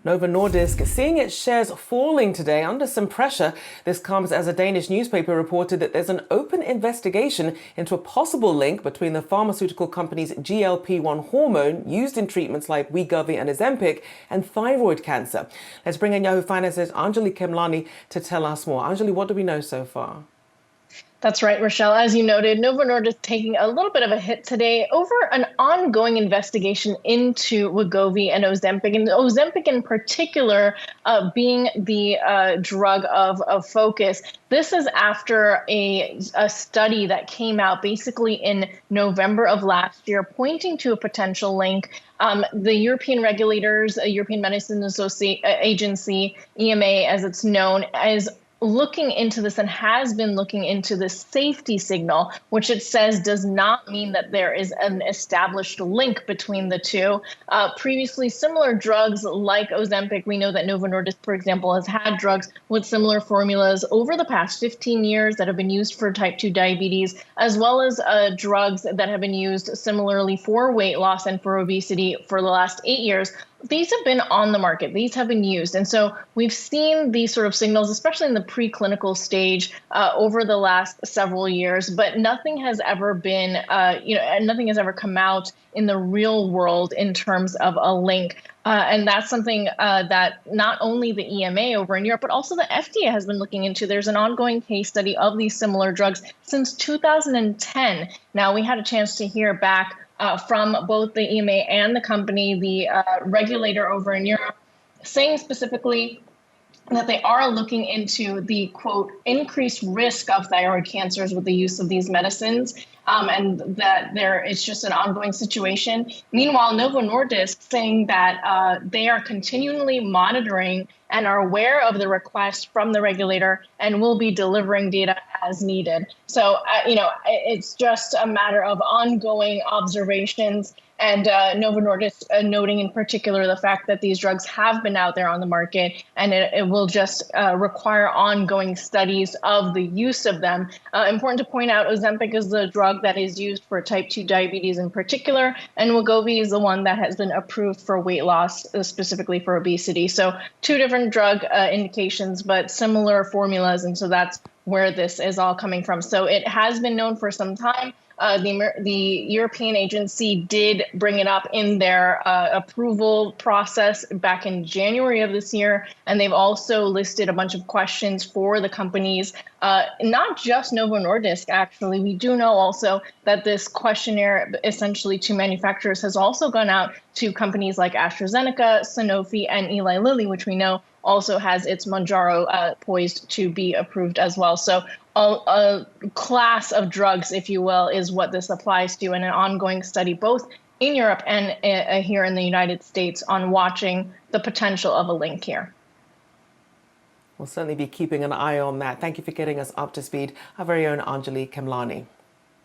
Novo Nordisk is seeing its shares falling today under some pressure. This comes as a Danish newspaper reported that there's an open investigation into a possible link between the pharmaceutical company's GLP-1 hormone used in treatments like Wegovy and Ozempic and thyroid cancer. Let's bring in Yahoo Finance's Anjalee Khemlani to tell us more. Anjalee, what do we know so far? That's right, Rochelle. As you noted, Novo Nordisk taking a little bit of a hit today over an ongoing investigation into Wegovy and Ozempic, and Ozempic in particular being the drug of focus. This is after a study that came out basically in November of last year, pointing to a potential link. The European regulators, European Medicines Agency, EMA as it's known, is looking into this and has been looking into the safety signal, which it says does not mean that there is an established link between the two. Previously, similar drugs like Ozempic, we know that Novo Nordisk, for example, has had drugs with similar formulas over the past 15 years that have been used for type 2 diabetes, as well as drugs that have been used similarly for weight loss and for obesity for the last 8 years. These have been on the market. These have been used. And so we've seen these sort of signals, especially in the preclinical stage over the last several years, but nothing has ever been, nothing has ever come out in the real world in terms of a link. And that's something that not only the EMA over in Europe, but also the FDA has been looking into. There's an ongoing case study of these similar drugs since 2010. Now, we had a chance to hear back from both the EMA and the company, the regulator over in Europe, saying specifically that they are looking into the, quote, increased risk of thyroid cancers with the use of these medicines, and that it's just an ongoing situation. Meanwhile, Novo Nordisk saying that they are continually monitoring and are aware of the request from the regulator and will be delivering data as needed. So, it's just a matter of ongoing observations. And Novo Nordisk noting in particular the fact that these drugs have been out there on the market, and it will just require ongoing studies of the use of them. Important to point out, Ozempic is the drug that is used for type 2 diabetes in particular, and Wegovy is the one that has been approved for weight loss, specifically for obesity. So two different drug indications, but similar formulas, and so that's where this is all coming from. So it has been known for some time. The European agency did bring it up in their approval process back in January of this year, and they've also listed a bunch of questions for the companies, not just Novo Nordisk, actually. We do know also that this questionnaire essentially to manufacturers has also gone out to companies like AstraZeneca, Sanofi, and Eli Lilly, which we know also has its Mounjaro poised to be approved as well. So a class of drugs, if you will, is what this applies to, and an ongoing study both in Europe and here in the United States on watching the potential of a link here. We'll certainly be keeping an eye on that. Thank you for getting us up to speed. Our very own Anjalee Khemlani.